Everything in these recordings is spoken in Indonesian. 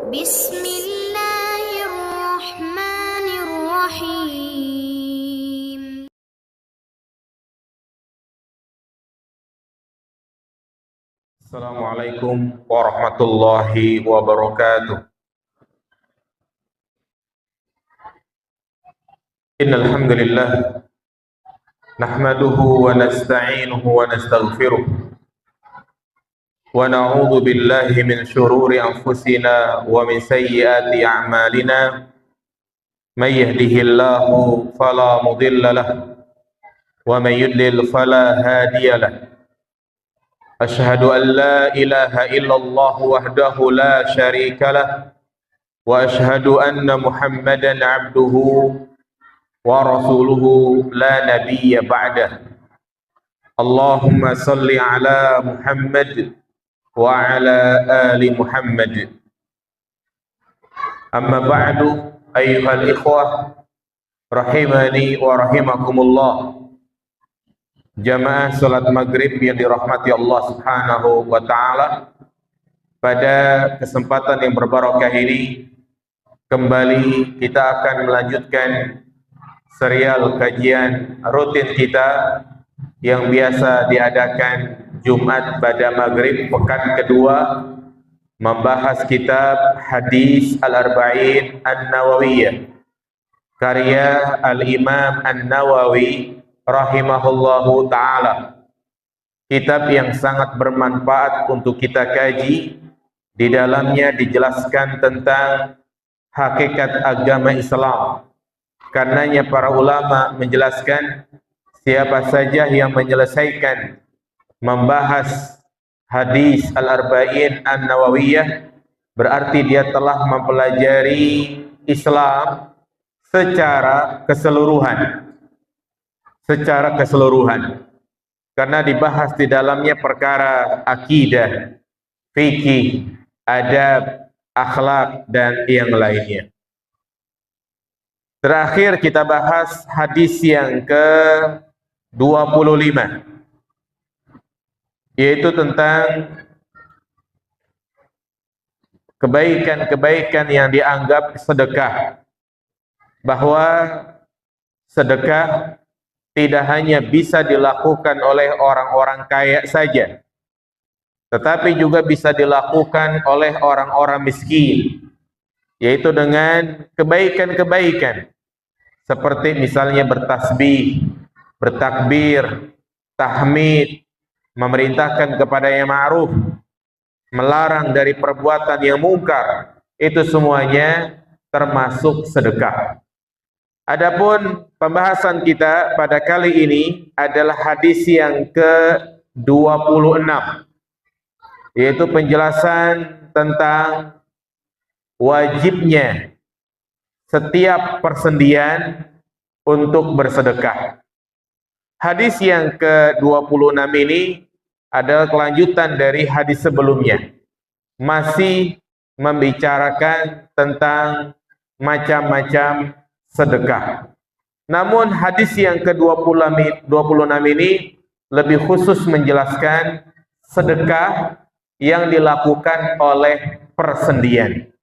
Bismillahirrahmanirrahim. Assalamualaikum warahmatullahi wabarakatuh. Innal hamdalillah nahmaduhu wa nasta'inuhu wa nastaghfiruh wa na'udzu billahi min shururi anfusina wa min sayyiati a'malina. May yahdihillahu fala mudilla lahu wa may yudlil fala hadiya lahu. Ashhadu an la ilaha illallah wahdahu la syarika lah wa ashhadu anna Muhammadan abduhu wa rasuluhu la nabiyya ba'dah. Allahumma salli ala Muhammad wa ala ali Muhammad. Amma ba'du, ayyuhal ikhwah rahimani wa rahimakumullah. Jamaah salat maghrib yang dirahmati Allah subhanahu wa ta'ala, pada kesempatan yang berbarakah ini kembali kita akan melanjutkan serial kajian rutin kita yang biasa diadakan Jumat pada maghrib pekan kedua, membahas kitab Hadis Al-Arba'in An-Nawawiyah karya Al-Imam An-Nawawi rahimahullahu ta'ala. Kitab yang sangat bermanfaat untuk kita kaji. Di dalamnya dijelaskan tentang hakikat agama Islam. Karenanya para ulama menjelaskan siapa saja yang menyelesaikan membahas hadis Al-Arba'in An-Nawawiyah berarti dia telah mempelajari Islam secara keseluruhan. Karena dibahas di dalamnya perkara akidah, fikih, adab, akhlak, dan yang lainnya. Terakhir kita bahas hadis yang ke-25, yaitu tentang kebaikan-kebaikan yang dianggap sedekah. Bahwa sedekah tidak hanya bisa dilakukan oleh orang-orang kaya saja, tetapi juga bisa dilakukan oleh orang-orang miskin, yaitu dengan kebaikan-kebaikan seperti misalnya bertasbih, bertakbir, tahmid, memerintahkan kepada yang ma'ruf, melarang dari perbuatan yang mungkar. Itu semuanya termasuk sedekah. Adapun pembahasan kita pada kali ini adalah hadis yang ke-26, yaitu penjelasan tentang wajibnya setiap persendian untuk bersedekah. Hadis yang ke-26 ini adalah kelanjutan dari hadis sebelumnya. Masih membicarakan tentang macam-macam sedekah. Namun hadis yang ke-26 ini lebih khusus menjelaskan sedekah yang dilakukan oleh persendian.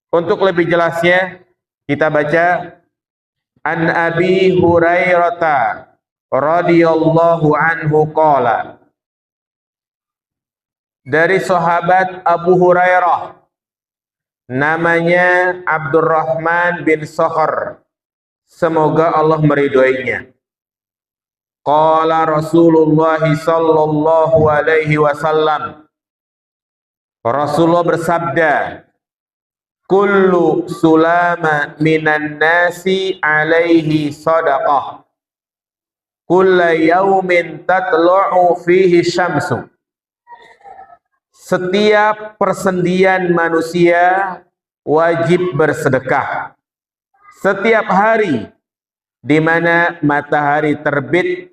Untuk lebih jelasnya kita baca An Abi Hurairah radhiyallahu anhu qala, dari sahabat Abu Hurairah, namanya Abdurrahman bin Sakhr, semoga Allah meridhoinya. Qala Rasulullah sallallahu alaihi wasallam, Rasulullah bersabda, kullu sulama minan nasi alaihi sadaqah kulla yaumin tatlu'u fihi syamsu. Setiap persendian manusia wajib bersedekah setiap hari di mana matahari terbit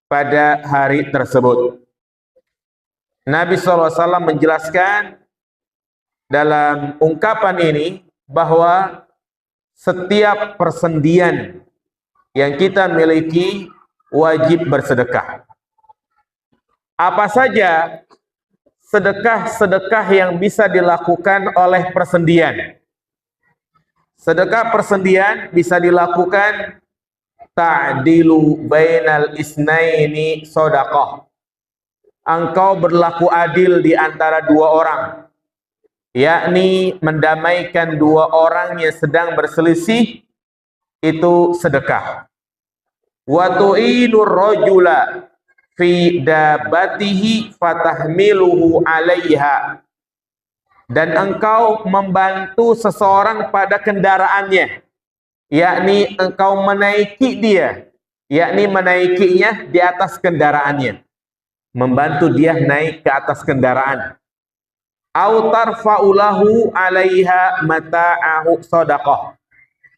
pada hari tersebut. Nabi SAW menjelaskan dalam ungkapan ini bahwa setiap persendian yang kita miliki wajib bersedekah. Apa saja sedekah-sedekah yang bisa dilakukan oleh persendian. Sedekah persendian bisa dilakukan ta'dilu bainal isnaini shadaqah. Engkau berlaku adil di antara dua orang, yakni mendamaikan dua orang yang sedang berselisih, itu sedekah. Wa tu'inur rajula fi dabatihi fatahmiluhu 'alaiha, dan engkau membantu seseorang pada kendaraannya, yakni engkau menaiki dia, yakni menaikinya di atas kendaraannya, membantu dia naik ke atas kendaraan. Au tarfa'ulahu 'alaiha mata'ahu shadaqah,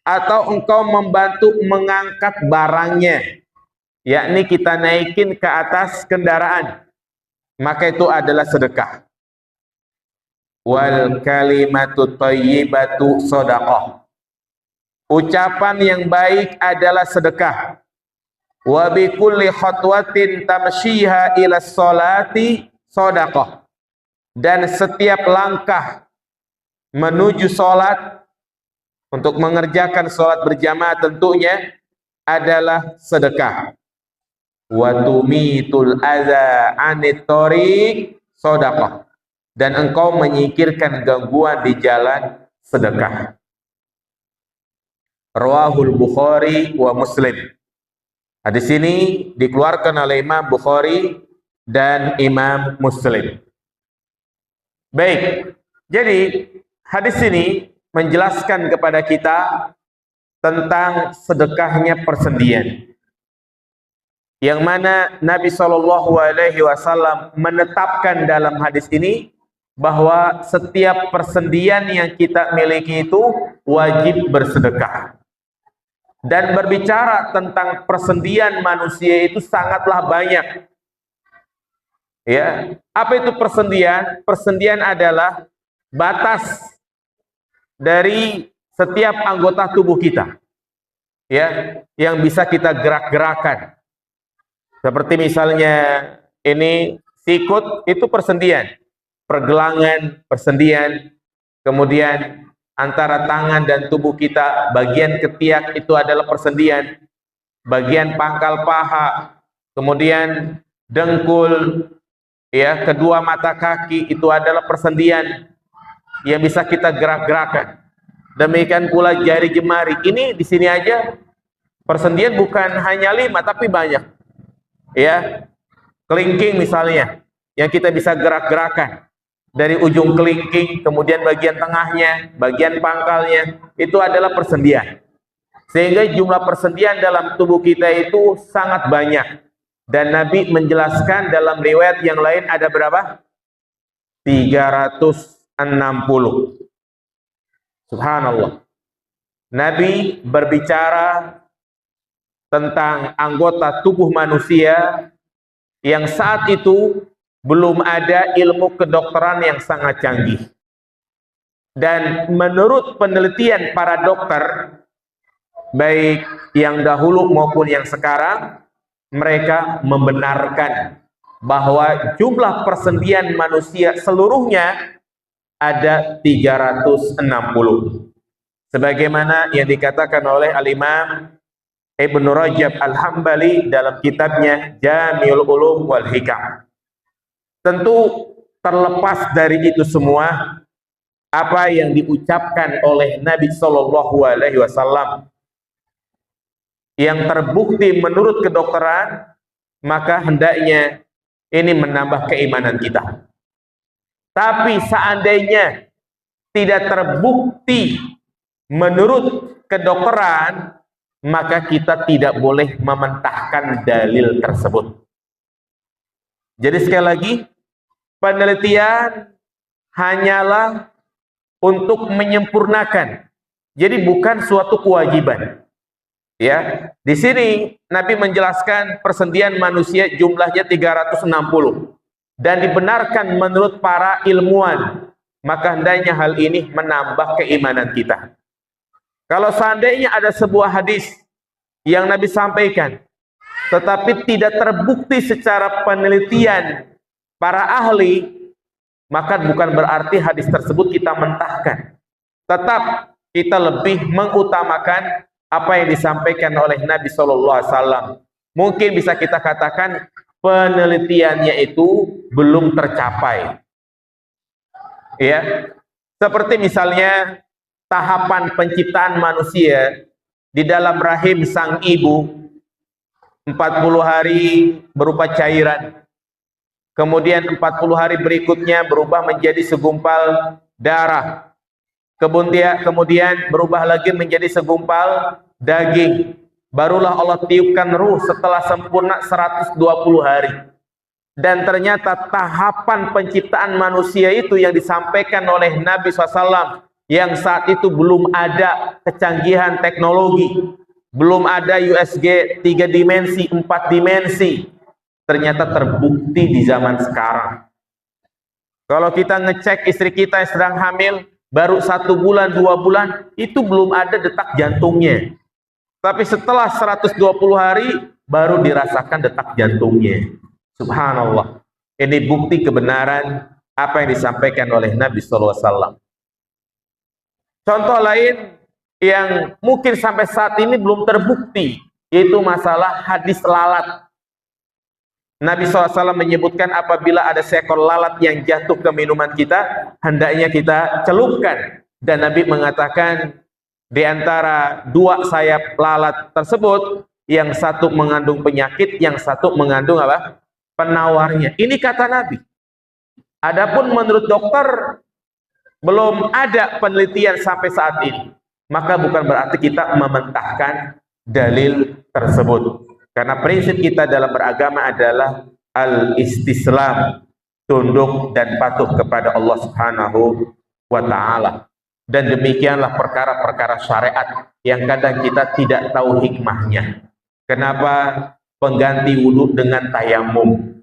atau engkau membantu mengangkat barangnya, yakni kita naikin ke atas kendaraan, maka itu adalah sedekah. Wal kalimatu thayyibatu shadaqah, ucapan yang baik adalah sedekah. Wa bi kulli khatwatin tamshiha ila sholati shadaqah, dan setiap langkah menuju sholat, untuk mengerjakan sholat berjamaah tentunya, adalah sedekah. Wa tumitul adza 'anit thoriq shadaqah, dan engkau menyingkirkan gangguan di jalan, sedekah. Rawahul Bukhari wa Muslim. Hadis ini dikeluarkan oleh Imam Bukhari dan Imam Muslim. Baik, jadi hadis ini menjelaskan kepada kita tentang sedekahnya persendian, yang mana Nabi SAW menetapkan dalam hadis ini bahwa setiap persendian yang kita miliki itu wajib bersedekah. Dan berbicara tentang persendian manusia itu sangatlah banyak. Ya, apa itu persendian? Persendian adalah batas dari setiap anggota tubuh kita, ya, yang bisa kita gerak-gerakan. Seperti misalnya ini sikut, itu persendian, pergelangan persendian, kemudian antara tangan dan tubuh kita, bagian ketiak itu adalah persendian, bagian pangkal paha, kemudian dengkul, ya, kedua mata kaki itu adalah persendian yang bisa kita gerak-gerakan. Demikian pula jari jemari. Ini di sini aja persendian bukan hanya 5 tapi banyak. Ya, kelingking misalnya yang kita bisa gerak-gerakan dari ujung kelingking, kemudian bagian tengahnya, bagian pangkalnya, itu adalah persendian. Sehingga jumlah persendian dalam tubuh kita itu sangat banyak. Dan Nabi menjelaskan dalam riwayat yang lain ada berapa? 360. Subhanallah. Nabi berbicara tentang anggota tubuh manusia yang saat itu belum ada ilmu kedokteran yang sangat canggih. Dan menurut penelitian para dokter, baik yang dahulu maupun yang sekarang, mereka membenarkan bahwa jumlah persendian manusia seluruhnya ada 360. Sebagaimana yang dikatakan oleh Al-Imam Ibnu Rajab Al-Hambali dalam kitabnya Jami'ul Ulum wal Hikam. Tentu terlepas dari itu semua, apa yang diucapkan oleh Nabi SAW yang terbukti menurut kedokteran, maka hendaknya ini menambah keimanan kita. Tapi seandainya tidak terbukti menurut kedokteran, maka kita tidak boleh mementahkan dalil tersebut. Jadi sekali lagi, penelitian hanyalah untuk menyempurnakan. Jadi bukan suatu kewajiban. Ya, di sini Nabi menjelaskan persendian manusia jumlahnya 360 dan dibenarkan menurut para ilmuwan, maka hendaknya hal ini menambah keimanan kita. Kalau seandainya ada sebuah hadis yang Nabi sampaikan tetapi tidak terbukti secara penelitian para ahli, maka bukan berarti hadis tersebut kita mentahkan. Tetap kita lebih mengutamakan apa yang disampaikan oleh Nabi Shallallahu Alaihi Wasallam. Mungkin bisa kita katakan penelitiannya itu belum tercapai. Ya, seperti misalnya tahapan penciptaan manusia di dalam rahim sang ibu 40 hari berupa cairan. Kemudian 40 hari berikutnya berubah menjadi segumpal darah. Kemudian berubah lagi menjadi segumpal daging. Barulah Allah tiupkan ruh setelah sempurna 120 hari. Dan ternyata tahapan penciptaan manusia itu yang disampaikan oleh Nabi SAW, yang saat itu belum ada kecanggihan teknologi, belum ada USG 3 dimensi, 4 dimensi, ternyata terbukti di zaman sekarang. Kalau kita ngecek istri kita yang sedang hamil, baru 1 bulan, 2 bulan, itu belum ada detak jantungnya. Tapi setelah 120 hari, baru dirasakan detak jantungnya. Subhanallah. Ini bukti kebenaran apa yang disampaikan oleh Nabi SAW. Contoh lain yang mungkin sampai saat ini belum terbukti, yaitu masalah hadis lalat. Nabi SAW menyebutkan apabila ada seekor lalat yang jatuh ke minuman kita, hendaknya kita celupkan. Dan Nabi mengatakan di antara 2 sayap lalat tersebut, yang satu mengandung penyakit, yang satu mengandung apa? Penawarnya. Ini kata Nabi. Adapun menurut dokter belum ada penelitian sampai saat ini, maka bukan berarti kita mementahkan dalil tersebut. Karena prinsip kita dalam beragama adalah al-istislam, tunduk dan patuh kepada Allah Subhanahu wa Ta'ala. Dan demikianlah perkara-perkara syariat yang kadang kita tidak tahu hikmahnya. Kenapa pengganti wudhu dengan tayamum?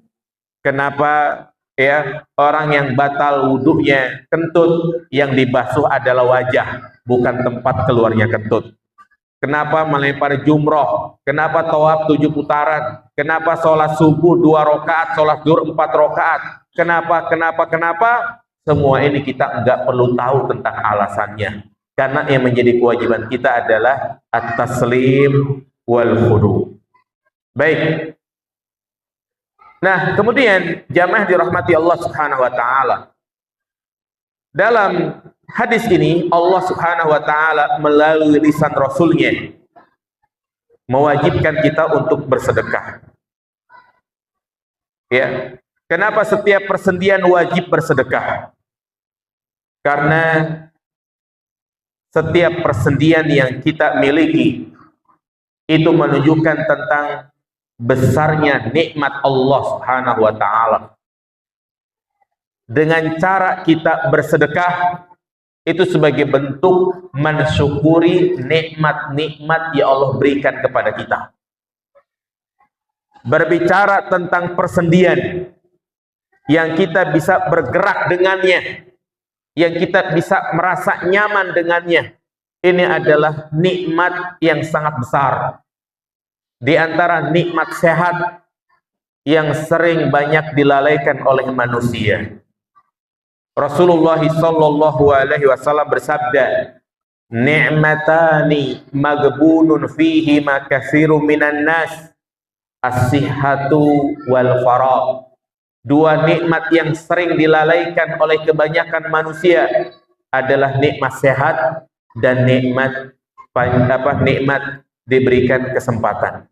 Kenapa ya orang yang batal wudhunya kentut, yang dibasuh adalah wajah, bukan tempat keluarnya kentut? Kenapa melempar jumroh? Kenapa tawaf 7 putaran? Kenapa sholat subuh 2 rakaat, sholat zuhur 4 rakaat? Kenapa? Semua ini kita enggak perlu tahu tentang alasannya. Karena yang menjadi kewajiban kita adalah at-taslim wal khudu. Baik. Nah, kemudian jamaah dirahmati Allah Subhanahu wa Ta'ala. Dalam hadis ini Allah Subhanahu wa Ta'ala melalui lisan Rasulnya mewajibkan kita untuk bersedekah. Ya, kenapa setiap persendian wajib bersedekah? Karena setiap persendian yang kita miliki itu menunjukkan tentang besarnya nikmat Allah Subhanahu wa Ta'ala. Dengan cara kita bersedekah itu sebagai bentuk mensyukuri nikmat-nikmat yang Allah berikan kepada kita. Berbicara tentang persendian yang kita bisa bergerak dengannya, yang kita bisa merasa nyaman dengannya, ini adalah nikmat yang sangat besar. Di antara nikmat sehat yang sering banyak dilalaikan oleh manusia. Rasulullah sallallahu alaihi wasallam bersabda, "Ni'matani maghbunun fihi ma katsirun minan nas, as-sihhatu wal faragh." 2 nikmat yang sering dilalaikan oleh kebanyakan manusia adalah nikmat sehat dan nikmat diberikan kesempatan.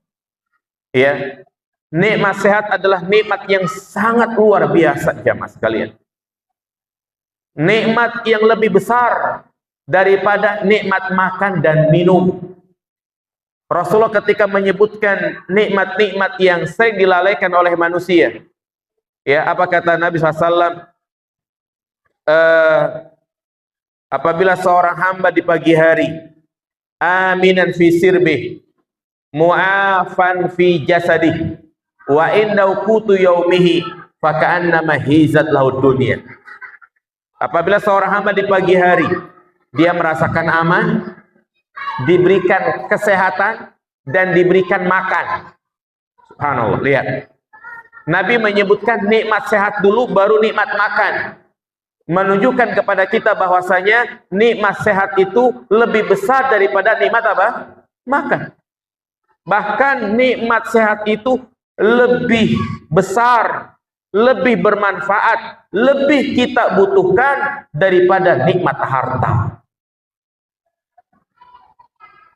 Ya, nikmat sehat adalah nikmat yang sangat luar biasa, jamaah sekalian. Nikmat yang lebih besar daripada nikmat makan dan minum. Rasulullah ketika menyebutkan nikmat-nikmat yang sering dilalaikan oleh manusia, ya, apa kata Nabi SAW? Apabila seorang hamba di pagi hari, aminan fi sirbih, mu'afan fi jasadih, wa indau qutu yaumihi, faka'annama hizat lahud dunia. Apabila seorang hamba di pagi hari, dia merasakan aman, diberikan kesehatan, dan diberikan makan. Subhanallah, lihat. Nabi menyebutkan nikmat sehat dulu, baru nikmat makan. menunjukkan kepada kita bahwasanya nikmat sehat itu lebih besar daripada nikmat apa? Makan. Bahkan nikmat sehat itu lebih besar, lebih bermanfaat, lebih kita butuhkan daripada nikmat harta.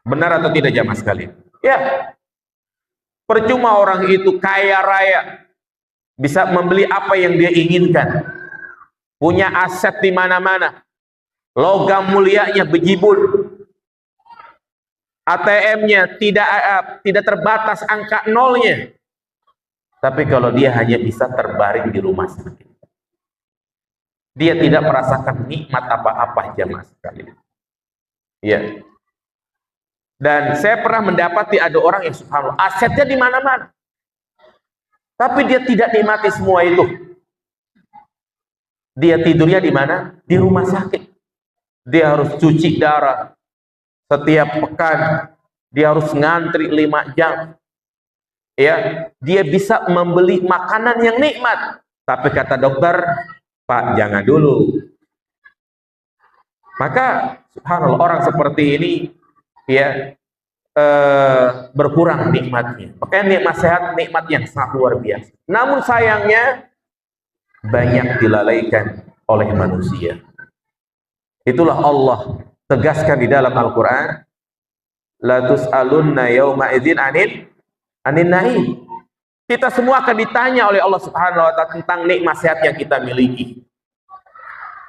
Benar atau tidak jamaah sekalian? Ya. Percuma orang itu kaya raya, bisa membeli apa yang dia inginkan, punya aset di mana-mana, logam mulianya bejibun, ATM-nya tidak terbatas angka nolnya. Tapi kalau dia hanya bisa terbaring di rumah sakit, dia tidak merasakan nikmat apa-apa jamaah sekalian. Ya. Dan saya pernah mendapati ada orang yang subhanallah asetnya di mana-mana, tapi dia tidak nikmati semua itu. Dia tidurnya di mana? Di rumah sakit. Dia harus cuci darah setiap pekan. Dia harus ngantri 5 jam. Ya, dia bisa membeli makanan yang nikmat, tapi kata dokter, Pak, jangan dulu. Maka subhanallah orang seperti ini ya berkurang nikmatnya. Makanya nikmat sehat nikmat yang sangat luar biasa. Namun sayangnya banyak dilalaikan oleh manusia. Itulah Allah tegaskan di dalam Al-Quran, la tus'alunna yawma idzin anin naim. Kita semua akan ditanya oleh Allah Subhanahu wa taala tentang nikmat sehat yang kita miliki.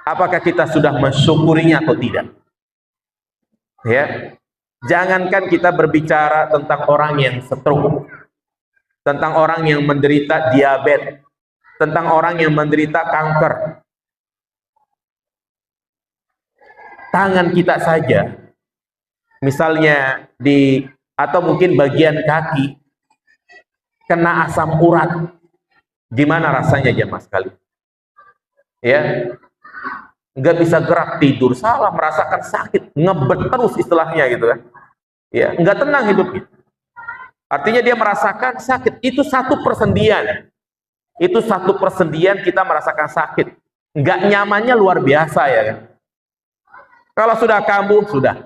Apakah kita sudah mensyukurinya atau tidak? Ya. Jangankan kita berbicara tentang orang yang stroke, tentang orang yang menderita diabetes, tentang orang yang menderita kanker. Tangan kita saja, misalnya atau mungkin bagian kaki kena asam urat, gimana rasanya jamaah sekalian? Ya, nggak bisa gerak, tidur salah, merasakan sakit, ngebet terus istilahnya gitu kan. Ya, nggak tenang hidupnya. Artinya dia merasakan sakit. Itu satu persendian. Itu satu persendian kita merasakan sakit. Nggak nyamannya luar biasa ya kan. Kalau sudah kambuh, sudah.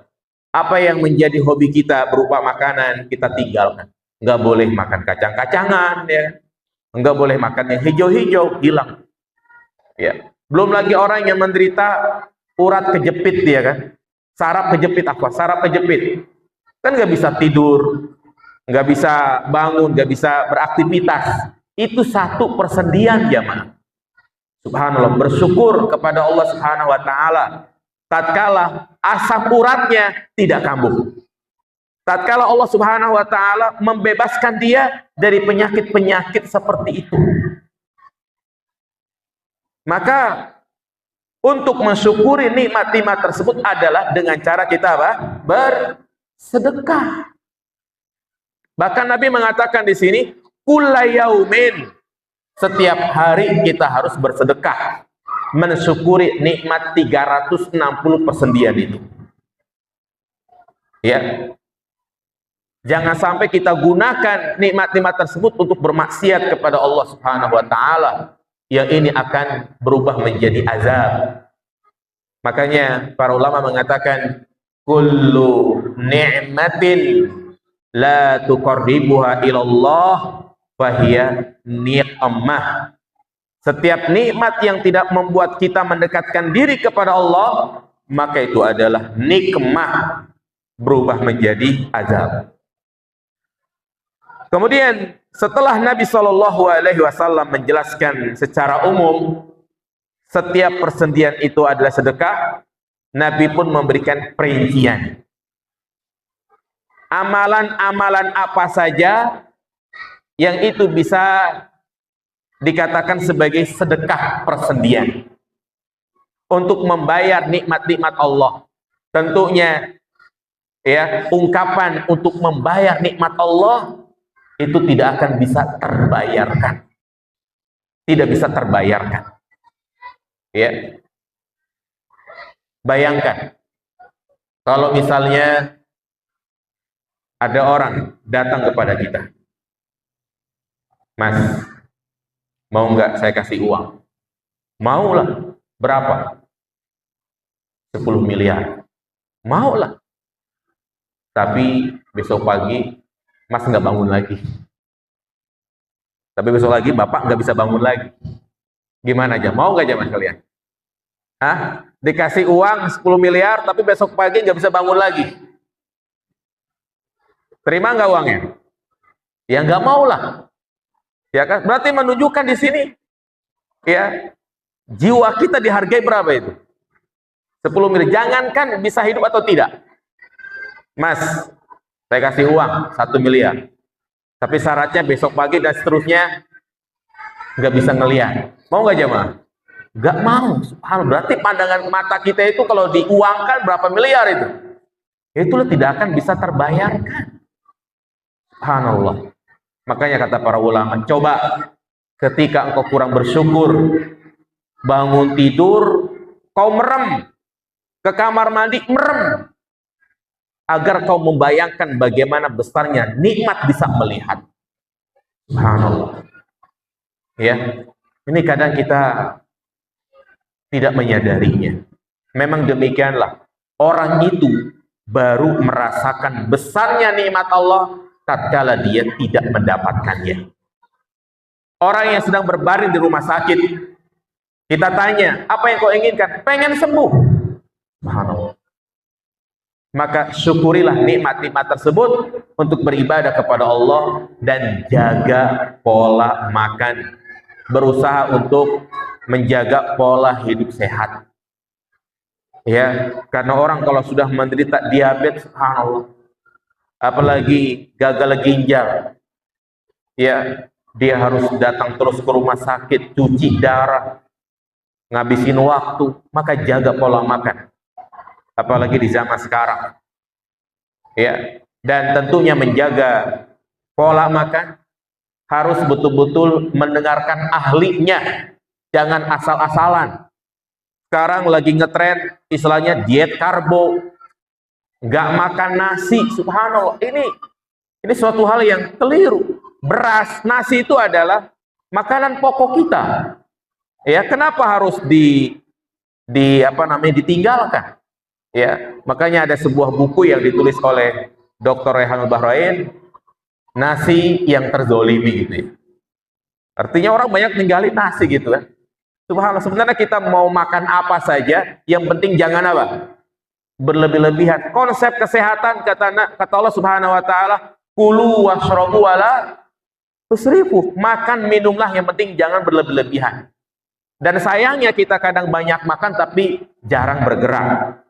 Apa yang menjadi hobi kita berupa makanan, kita tinggalkan. Nggak boleh makan kacang-kacangan, ya. Nggak boleh makan yang hijau-hijau, hilang. Ya. Belum lagi orang yang menderita urat kejepit dia kan. Saraf kejepit apa? Saraf kejepit. Kan nggak bisa tidur, nggak bisa bangun, nggak bisa beraktivitas. Itu satu persendian jamaah. Subhanallah, bersyukur kepada Allah Subhanahu wa taala tatkala asam uratnya tidak kambuh. Tatkala Allah Subhanahu wa taala membebaskan dia dari penyakit-penyakit seperti itu. Maka untuk mensyukuri nikmat-nikmat tersebut adalah dengan cara kita apa? Bersedekah. Bahkan Nabi mengatakan di sini, kullayaumin, setiap hari kita harus bersedekah, mensyukuri nikmat 360 persendian itu. Ya. Jangan sampai kita gunakan nikmat-nikmat tersebut untuk bermaksiat kepada Allah Subhanahu wa taala, yang ini akan berubah menjadi azab. Makanya para ulama mengatakan kullu ni'matin la tuqarribuha ilallah fahiya ni'mah. Setiap nikmat yang tidak membuat kita mendekatkan diri kepada Allah, maka itu adalah nikmah, berubah menjadi azab. Kemudian setelah Nabi SAW menjelaskan secara umum setiap persendian itu adalah sedekah, Nabi pun memberikan perincian. Amalan-amalan apa saja yang itu bisa dikatakan sebagai sedekah persendian untuk membayar nikmat-nikmat Allah. Tentunya ya, ungkapan untuk membayar nikmat Allah itu tidak akan bisa terbayarkan. Tidak bisa terbayarkan. Ya. Bayangkan kalau misalnya ada orang datang kepada kita, Mas, mau nggak saya kasih uang? Mau lah. Berapa? 10 miliar. Mau lah. Tapi besok pagi Mas nggak bangun lagi. Tapi besok lagi Bapak nggak bisa bangun lagi. Gimana aja? Mau nggak aja Mas kalian? Hah? Dikasih uang 10 miliar tapi besok pagi nggak bisa bangun lagi. Terima nggak uangnya? Ya nggak mau lah. Ya kan? Berarti menunjukkan di sini ya, jiwa kita dihargai berapa itu? 10 miliar. Jangankan bisa hidup atau tidak. Mas, saya kasih uang 1 miliar. Tapi syaratnya besok pagi dan seterusnya nggak bisa ngelihat. Mau nggak jemaah? Nggak mau. Berarti pandangan mata kita itu kalau diuangkan berapa miliar itu? Itulah tidak akan bisa terbayarkan. Subhanallah. Makanya kata para ulama, coba ketika engkau kurang bersyukur, bangun tidur, kau merem, ke kamar mandi merem, agar kau membayangkan bagaimana besarnya nikmat bisa melihat. Subhanallah. Ya, ini kadang kita tidak menyadarinya. Memang demikianlah. Orang itu baru merasakan besarnya nikmat Allah tatkala dia tidak mendapatkannya. Orang yang sedang berbaring di rumah sakit, kita tanya, apa yang kau inginkan? Pengen sembuh. Subhanallah. Maka syukurilah nikmat-nikmat tersebut untuk beribadah kepada Allah dan jaga pola makan. Berusaha untuk menjaga pola hidup sehat. Ya, karena orang kalau sudah menderita diabetes, subhanallah, apalagi gagal ginjal, ya, dia harus datang terus ke rumah sakit, cuci darah, ngabisin waktu. Maka jaga pola makan. Apalagi di zaman sekarang, ya, dan tentunya menjaga pola makan harus betul-betul mendengarkan ahlinya, jangan asal-asalan. Sekarang lagi ngetren istilahnya diet karbo, nggak makan nasi. Subhanallah, ini suatu hal yang keliru. Beras, nasi itu adalah makanan pokok kita. Ya, kenapa harus ditinggalkan? Ya, makanya ada sebuah buku yang ditulis oleh Dr. Rehanul Bahrain, nasi yang terzolimi gitu ya. Artinya orang banyak ninggalin nasi gitu kan. Subhanallah, sebenarnya kita mau makan apa saja, yang penting jangan apa? Berlebih-lebihan. Konsep kesehatan kata Allah Subhanahu wa taala, kulu washrabu wala tusrifu. Makan minumlah, yang penting jangan berlebih-lebihan. Dan sayangnya kita kadang banyak makan tapi jarang bergerak.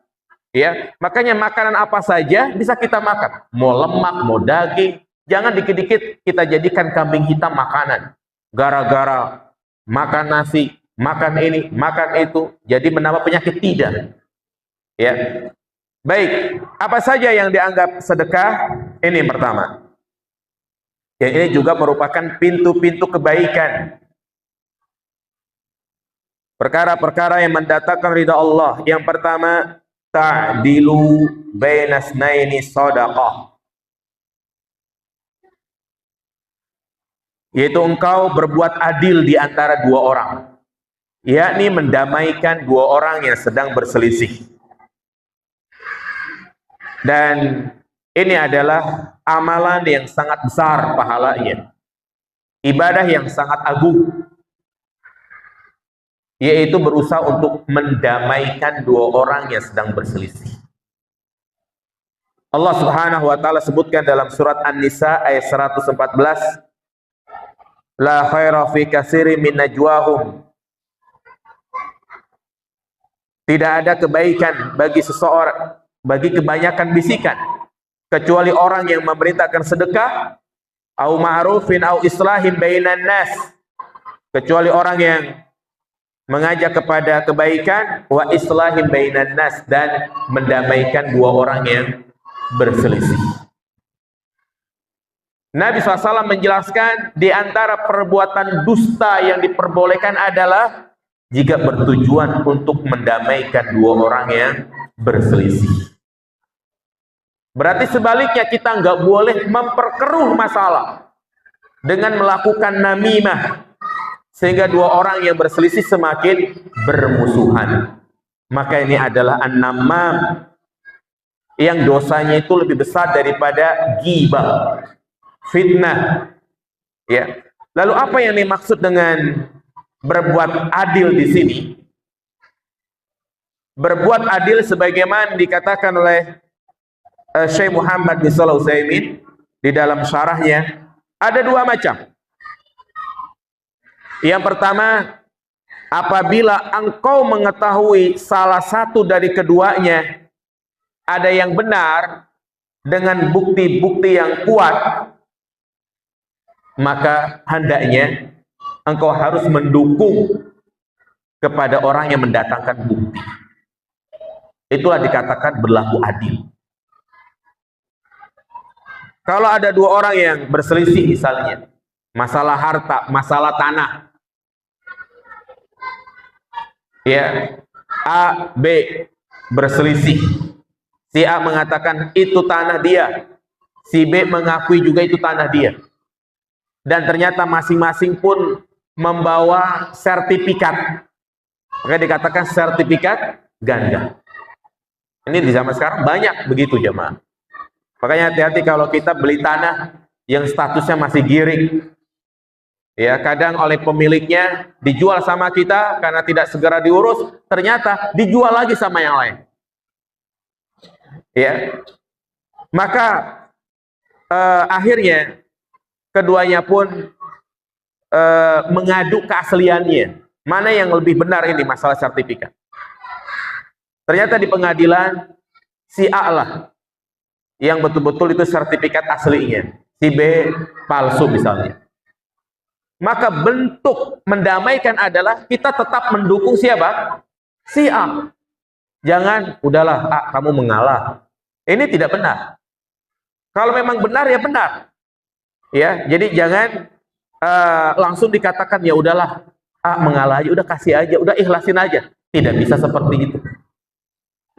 Ya, makanya makanan apa saja bisa kita makan. Mau lemak, mau daging, jangan dikit-dikit kita jadikan kambing hitam makanan. Gara-gara makan nasi, makan ini, makan itu, jadi menambah penyakit, tidak. Ya. Baik, apa saja yang dianggap sedekah? Ini pertama. Yang ini juga merupakan pintu-pintu kebaikan. Perkara-perkara yang mendatangkan ridha Allah. Yang pertama, ta'dilu bainasnaini shadaqah. Yaitu engkau berbuat adil di antara dua orang, yakni mendamaikan dua orang yang sedang berselisih. Dan ini adalah amalan yang sangat besar pahalanya, ibadah yang sangat agung, yaitu berusaha untuk mendamaikan dua orang yang sedang berselisih. Allah Subhanahu wa taala sebutkan dalam surat An-Nisa ayat 114, la khaira fi katsiri min najwahum. Tidak ada kebaikan bagi seseorang, bagi kebanyakan bisikan, kecuali orang yang memerintahkan sedekah, au ma'rufin au islahin bainan nas, kecuali orang yang mengajak kepada kebaikan, wa islahin bainan nas, dan mendamaikan dua orang yang berselisih. Nabi SAW menjelaskan di antara perbuatan dusta yang diperbolehkan adalah jika bertujuan untuk mendamaikan dua orang yang berselisih. Berarti sebaliknya kita nggak boleh memperkeruh masalah dengan melakukan namimah, sehingga dua orang yang berselisih semakin bermusuhan. Maka ini adalah an-namam, yang dosanya itu lebih besar daripada ghibah, fitnah. Ya. Lalu apa yang dimaksud dengan berbuat adil di sini? Berbuat adil sebagaimana dikatakan oleh Syekh Muhammad bin Shalih Al-Utsaimin di dalam syarahnya, ada dua macam. Yang pertama, apabila engkau mengetahui salah satu dari keduanya ada yang benar dengan bukti-bukti yang kuat, maka hendaknya engkau harus mendukung kepada orang yang mendatangkan bukti. Itulah dikatakan berlaku adil. Kalau ada dua orang yang berselisih misalnya, masalah harta, masalah tanah, ya, A, B berselisih. Si A mengatakan itu tanah dia, si B mengakui juga itu tanah dia. Dan ternyata masing-masing pun membawa sertifikat. Maka dikatakan sertifikat ganda. Ini di zaman sekarang banyak begitu jemaah. Makanya hati-hati kalau kita beli tanah yang statusnya masih giring. Ya, kadang oleh pemiliknya dijual sama kita karena tidak segera diurus, ternyata dijual lagi sama yang lain. Ya. Maka akhirnya keduanya pun mengadu keasliannya. Mana yang lebih benar ini masalah sertifikat. Ternyata di pengadilan si A lah yang betul-betul itu sertifikat aslinya, si B palsu misalnya. Maka bentuk mendamaikan adalah kita tetap mendukung siapa? Si A. Jangan, udahlah A, kamu mengalah. Ini tidak benar. Kalau memang benar ya benar. Ya, jadi jangan langsung dikatakan ya udahlah A mengalah aja, udah kasih aja, udah ikhlasin aja. Tidak bisa seperti itu.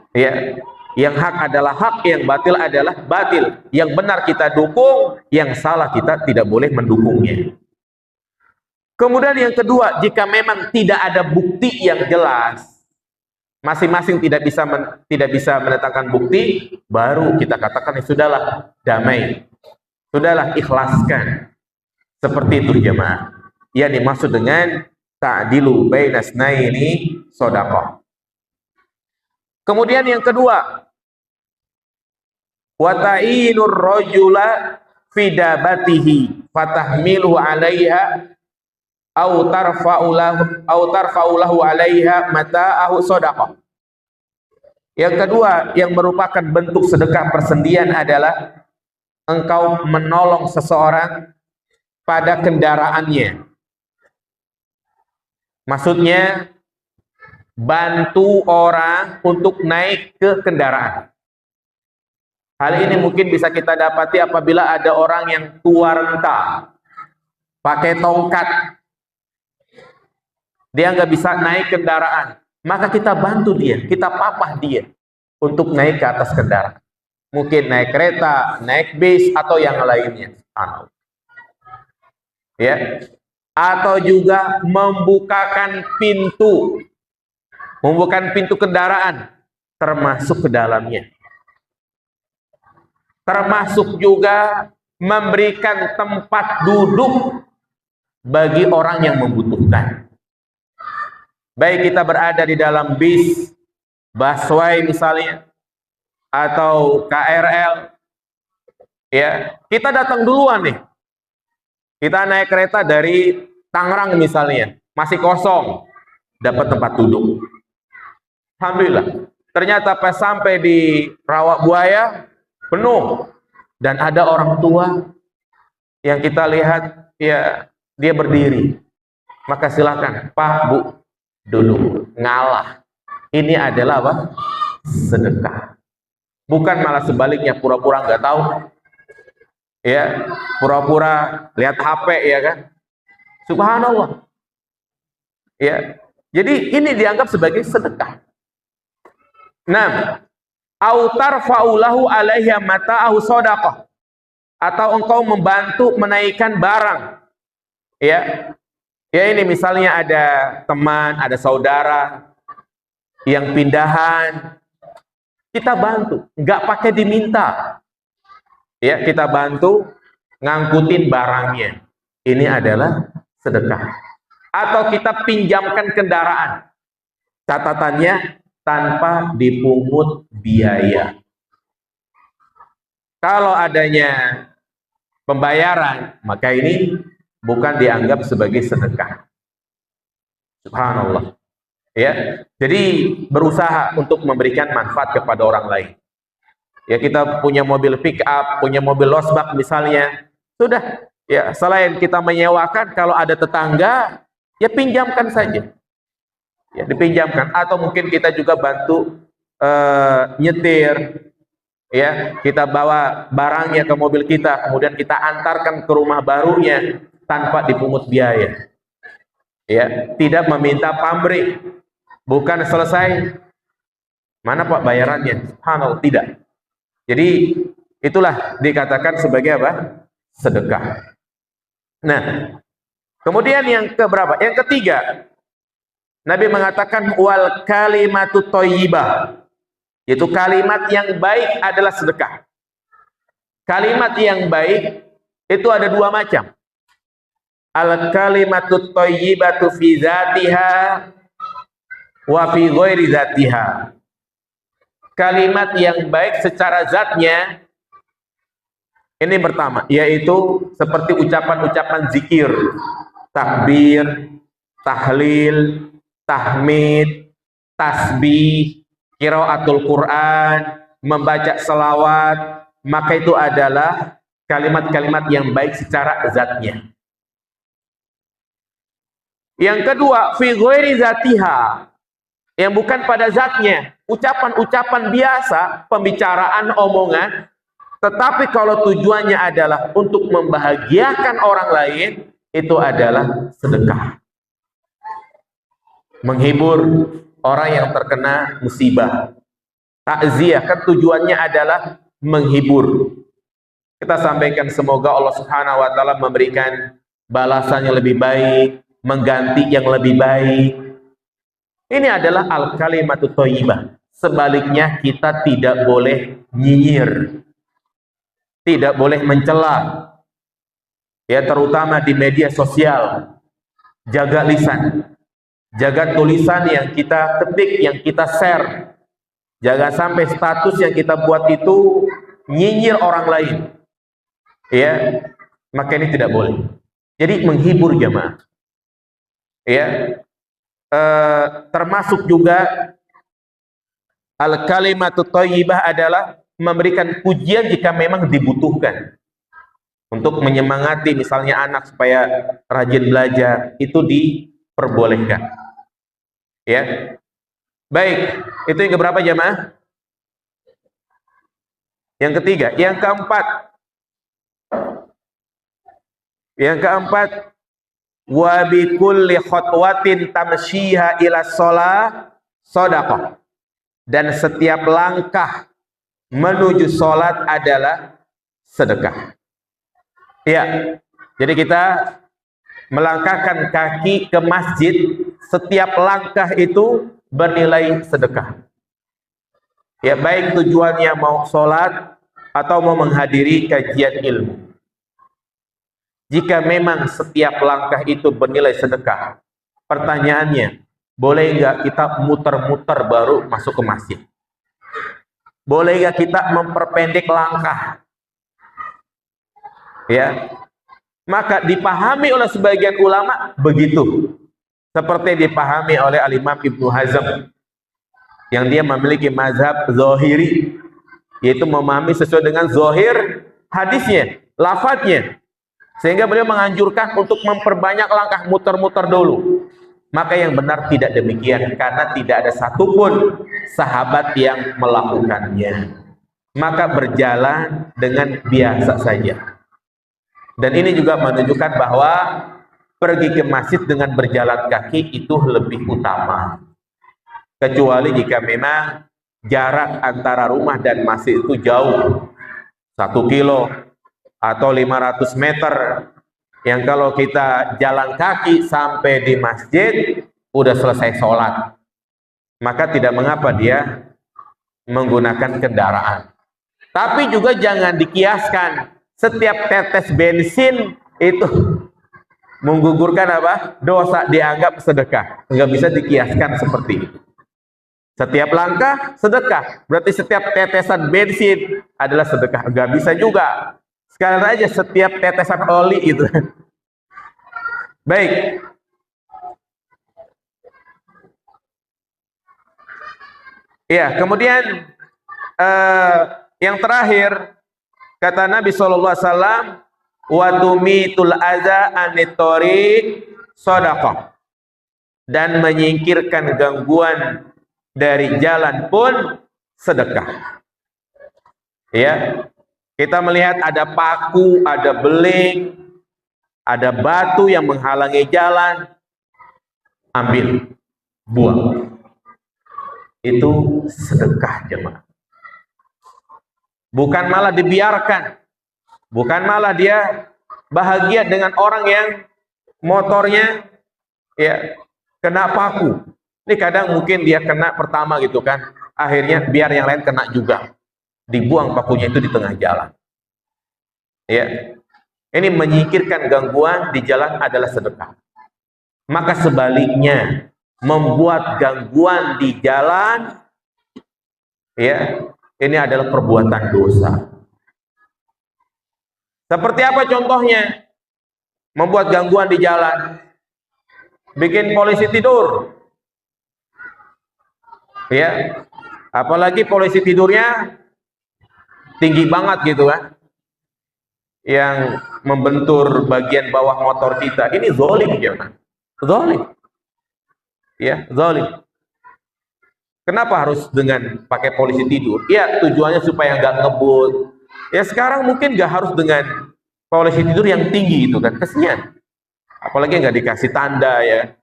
Ya, yang hak adalah hak, yang batil adalah batil. Yang benar kita dukung, yang salah kita tidak boleh mendukungnya. Kemudian yang kedua, jika memang tidak ada bukti yang jelas, masing-masing tidak bisa mendatangkan bukti, baru kita katakan ya sudahlah, damai, sudahlah, ikhlaskan. Seperti itu jemaah. Yang dimaksud dengan ta'dilu bainas naini shadaqah. Kemudian yang kedua, wa ta'inur rajula fi dabatihi fatahmiluhu 'alaiha au tarfa'u lahu 'alaiha mata'ahu shadaqah. Yang kedua yang merupakan bentuk sedekah persendian adalah engkau menolong seseorang pada kendaraannya. Maksudnya bantu orang untuk naik ke kendaraan. Hal ini mungkin bisa kita dapati apabila ada orang yang tua renta, pakai tongkat, dia nggak bisa naik kendaraan, maka kita bantu dia, kita papah dia untuk naik ke atas kendaraan. Mungkin naik kereta, naik bis, atau yang lainnya. Ya, atau juga membukakan pintu kendaraan, termasuk ke dalamnya. Termasuk juga memberikan tempat duduk bagi orang yang membutuhkan. Baik kita berada di dalam bis, busway misalnya, atau KRL, ya, kita datang duluan nih. Kita naik kereta dari Tangerang misalnya, masih kosong, dapat tempat duduk. Alhamdulillah. Ternyata pas sampai di Rawa Buaya penuh, dan ada orang tua yang kita lihat ya dia berdiri. Maka silakan, Pak, Bu, duduk, ngalah. Ini adalah apa? Sedekah. Bukan malah sebaliknya, pura-pura nggak tahu. Ya, pura-pura lihat HP ya kan. Subhanallah. Ya. Jadi ini dianggap sebagai sedekah. Nah, au tarfa'u lahu 'alaiha mata'ahu shadaqah. Atau engkau membantu menaikkan barang. Ya. Ya ini misalnya ada teman, ada saudara yang pindahan, kita bantu, nggak pakai diminta. Ya, kita bantu ngangkutin barangnya. Ini adalah sedekah. Atau kita pinjamkan kendaraan. Catatannya tanpa dipungut biaya. Kalau adanya pembayaran, maka ini bukan dianggap sebagai sedekah. Subhanallah. Ya, jadi berusaha untuk memberikan manfaat kepada orang lain. Ya, kita punya mobil pick up, punya mobil losbak misalnya, sudah. Ya, selain kita menyewakan, kalau ada tetangga, ya pinjamkan saja. Ya, dipinjamkan. Atau mungkin kita juga bantu nyetir. Ya, kita bawa barangnya ke mobil kita, kemudian kita antarkan ke rumah barunya tanpa dipungut biaya. Ya, tidak meminta pamrih. Bukan selesai, mana Pak bayarannya? Subhanallah, tidak. Jadi itulah dikatakan sebagai apa? Sedekah. Nah, kemudian yang keberapa? Yang ketiga, Nabi mengatakan wal kalimatu thayyibah. Itu kalimat yang baik adalah sedekah. Kalimat yang baik itu ada dua macam. Al kalimatu thayyibatu fi dzatiha wa fi ghairi dzatiha. Kalimat yang baik secara zatnya ini pertama, yaitu seperti ucapan-ucapan zikir, takbir, tahlil, tahmid, tasbih, qiraatul Quran, membaca selawat, maka itu adalah kalimat-kalimat yang baik secara zatnya. Yang kedua, fi ghairi zatiha, yang bukan pada zatnya, ucapan-ucapan biasa, pembicaraan, omongan, tetapi kalau tujuannya adalah untuk membahagiakan orang lain, itu adalah sedekah. Menghibur orang yang terkena musibah. Takziah, kan tujuannya adalah menghibur. Kita sampaikan semoga Allah Subhanahu wa taala memberikan balasan yang lebih baik, mengganti yang lebih baik. Ini adalah al-kalimatu thayyibah. Sebaliknya kita tidak boleh nyinyir. Tidak boleh mencela. Ya, terutama di media sosial. Jaga lisan. Jaga tulisan yang kita ketik, yang kita share. Jangan sampai status yang kita buat itu nyinyir orang lain. Ya, maka ini tidak boleh. Jadi menghibur jemaah. Ya. Termasuk juga al-kalimatu thayyibah adalah memberikan pujian jika memang dibutuhkan. Untuk menyemangati misalnya anak supaya rajin belajar, itu diperbolehkan. Ya. Baik, itu yang keberapa jemaah? Yang ketiga, yang keempat. Yang keempat, wa bi kulli khatwatin tamshiha ila shalah shadaqah. Dan setiap langkah menuju salat adalah sedekah. Ya. Jadi kita melangkahkan kaki ke masjid, setiap langkah itu bernilai sedekah. Ya, baik tujuannya mau salat atau mau menghadiri kajian ilmu. Jika memang setiap langkah itu bernilai sedekah, pertanyaannya, boleh nggak kita muter-muter baru masuk ke masjid? Boleh nggak kita memperpendek langkah? Ya, maka dipahami oleh sebagian ulama begitu, seperti dipahami oleh Al-Imam Ibnu Hazm, yang dia memiliki mazhab zahiri, yaitu memahami sesuai dengan zahir hadisnya, lafadznya. Sehingga beliau menganjurkan untuk memperbanyak langkah, muter-muter dulu. Maka yang benar tidak demikian, karena tidak ada satupun sahabat yang melakukannya. Maka berjalan dengan biasa saja. Dan ini juga menunjukkan bahwa pergi ke masjid dengan berjalan kaki itu lebih utama. Kecuali jika memang jarak antara rumah dan masjid itu jauh, 1 kilo, atau 500 meter, yang kalau kita jalan kaki sampai di masjid udah selesai sholat, maka tidak mengapa dia menggunakan kendaraan. Tapi juga jangan dikiaskan setiap tetes bensin itu menggugurkan apa? Dosa, dianggap sedekah. Nggak bisa dikiaskan seperti itu. Setiap langkah sedekah, berarti setiap tetesan bensin adalah sedekah. Nggak bisa juga. Sekalian aja setiap tetesan oli itu. Baik. Ya, kemudian yang terakhir kata Nabi SAW, wa tumitul adza anitori sodaqah, dan menyingkirkan gangguan dari jalan pun sedekah. Ya, kita melihat ada paku, ada beling, ada batu yang menghalangi jalan, ambil, buang. Itu sedekah, jemaah. Bukan malah dibiarkan, bukan malah dia bahagia dengan orang yang motornya ya kena paku. Ini kadang mungkin dia kena pertama gitu kan, akhirnya biar yang lain kena juga, dibuang pakunya itu di tengah jalan. Ya, ini menyingkirkan gangguan di jalan adalah sedekah. Maka sebaliknya, membuat gangguan di jalan, ya, ini adalah perbuatan dosa. Seperti apa contohnya? Membuat gangguan di jalan, bikin polisi tidur. Ya, apalagi polisi tidurnya tinggi banget gitu kan, yang membentur bagian bawah motor kita. Ini zalim, jangan. Zalim. Ya, zalim. Kenapa harus dengan pakai polisi tidur? Ya, tujuannya supaya nggak ngebut. Ya, sekarang mungkin nggak harus dengan polisi tidur yang tinggi itu kan, kesian. Apalagi nggak dikasih tanda ya.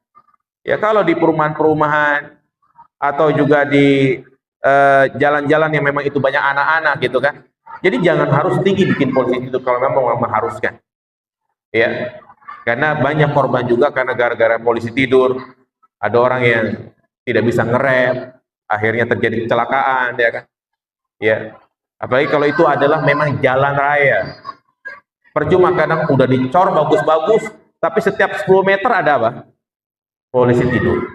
Ya, kalau di perumahan-perumahan atau juga di jalan-jalan yang memang itu banyak anak-anak gitu kan. Jadi jangan harus tinggi bikin polisi tidur kalau memang mengharuskan. Ya. Karena banyak korban juga karena gara-gara polisi tidur. Ada orang yang tidak bisa ngerem, akhirnya terjadi kecelakaan, ya kan? Ya. Apalagi kalau itu adalah memang jalan raya. Percuma kadang udah dicor bagus-bagus, tapi setiap 10 meter ada apa? Polisi tidur.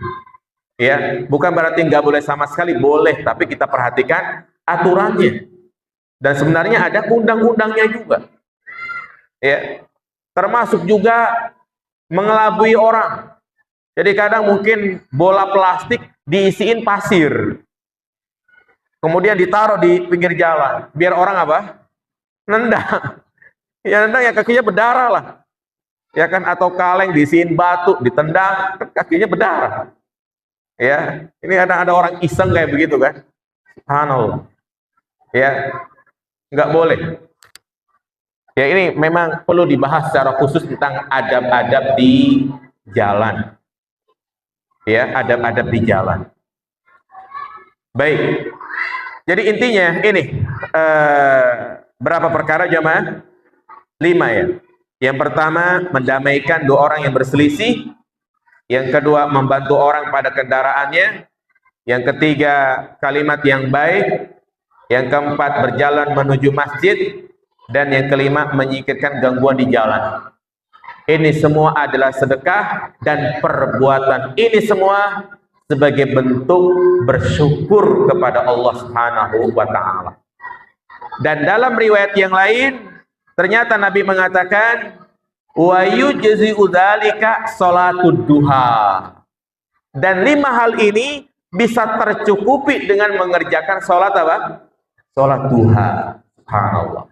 Ya, bukan berarti nggak boleh sama sekali, boleh, tapi kita perhatikan aturannya. Dan sebenarnya ada undang-undangnya juga. Ya. Termasuk juga mengelabui orang. Jadi kadang mungkin bola plastik diisiin pasir. Kemudian ditaruh di pinggir jalan, biar orang apa? Nendang. Ya nendang ya kakinya berdarah lah. Ya kan, atau kaleng diisiin batu, ditendang, kakinya berdarah. Ya, ini ada orang iseng kayak begitu kan? Subhanallah. Ya, nggak boleh. Ya, ini memang perlu dibahas secara khusus tentang adab-adab di jalan. Ya, adab-adab di jalan. Baik. Jadi intinya ini berapa perkara jemaah? 5 ya. Yang pertama, mendamaikan dua orang yang berselisih. Yang kedua, membantu orang pada kendaraannya. Yang ketiga, kalimat yang baik. Yang keempat, berjalan menuju masjid. Dan yang kelima, menyingkirkan gangguan di jalan. Ini semua adalah sedekah, dan perbuatan ini semua sebagai bentuk bersyukur kepada Allah Subhanahu wa ta'ala. Dan dalam riwayat yang lain, ternyata Nabi mengatakan, wa yujzi'u dzalika salatud duha. Dan 5 hal ini bisa tercukupi dengan mengerjakan salat apa? Salat duha. Subhanallah.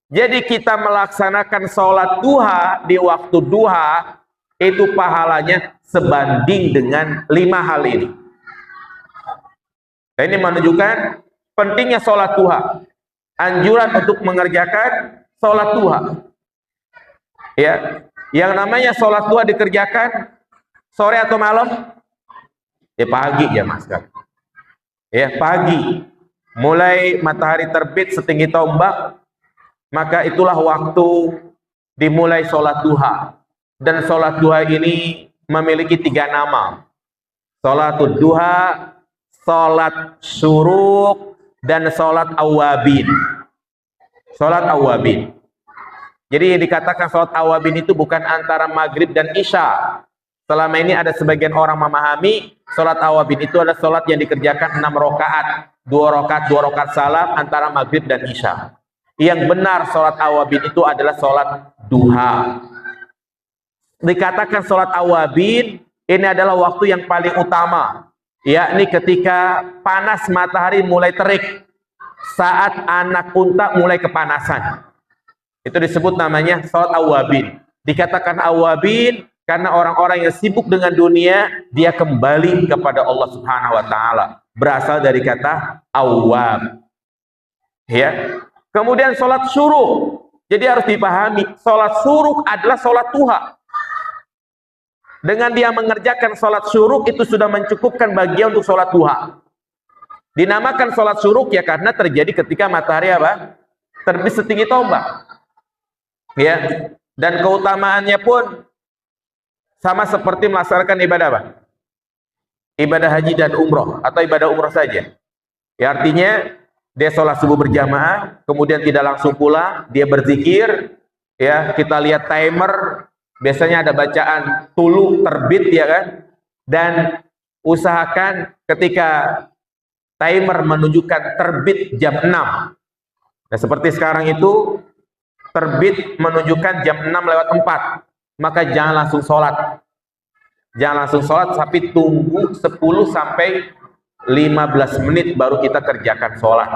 Jadi kita melaksanakan salat duha di waktu duha, itu pahalanya sebanding dengan 5 hal ini. Dan ini menunjukkan pentingnya salat duha. Anjuran untuk mengerjakan salat duha. Ya, yang namanya sholat duha dikerjakan sore atau malam? Ya pagi ya mas kan. Ya pagi, mulai matahari terbit setinggi tombak, maka itulah waktu dimulai sholat duha. Dan sholat duha ini memiliki 3 nama. Sholatul duha, sholat syuruk, dan sholat awabin. Sholat awabin. Jadi dikatakan sholat awabin itu bukan antara maghrib dan isya. Selama ini ada sebagian orang memahami sholat awabin itu adalah sholat yang dikerjakan 6 rakaat, 2 rakaat salam antara maghrib dan isya. Yang benar sholat awabin itu adalah sholat duha. Dikatakan sholat awabin, ini adalah waktu yang paling utama, yakni ketika panas matahari mulai terik, saat anak unta mulai kepanasan. Itu disebut namanya sholat awabin. Dikatakan awabin karena orang-orang yang sibuk dengan dunia, dia kembali kepada Allah Subhanahu wa taala. Berasal dari kata awab. Ya. Kemudian sholat syuruk. Jadi harus dipahami, sholat syuruk adalah sholat duha. Dengan dia mengerjakan sholat syuruk, itu sudah mencukupkan bagian untuk sholat duha. Dinamakan sholat syuruk ya karena terjadi ketika matahari apa? Terbit setinggi tombak. Ya. Dan keutamaannya pun sama seperti melaksanakan ibadah apa? Ibadah haji dan umroh atau ibadah umroh saja. Ya, artinya dia sholat subuh berjamaah, kemudian tidak langsung pulang, dia berzikir. Ya, kita lihat timer, biasanya ada bacaan tulu terbit ya kan. Dan usahakan ketika timer menunjukkan terbit jam 6. Nah, seperti sekarang itu terbit menunjukkan jam 6:04. Maka jangan langsung sholat. Jangan langsung sholat, tapi tunggu 10 sampai 15 menit baru kita kerjakan sholat.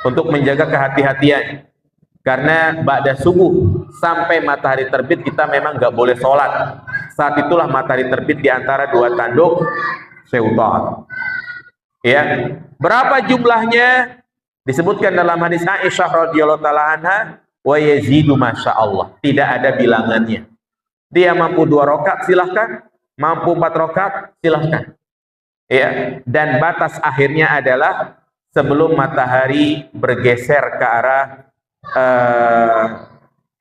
Untuk menjaga kehati-hatian. Karena ba'da subuh sampai matahari terbit kita memang nggak boleh sholat. Saat itulah matahari terbit di antara 2 tanduk syaitan. Ya. Berapa jumlahnya? Disebutkan dalam hadis Aisyah radhiyallahu taala anha, wa yazidu masyaallah, tidak ada bilangannya. Dia mampu 2 rakaat silahkan, mampu 4 rakaat silahkan. Ya, dan batas akhirnya adalah sebelum matahari bergeser ke arah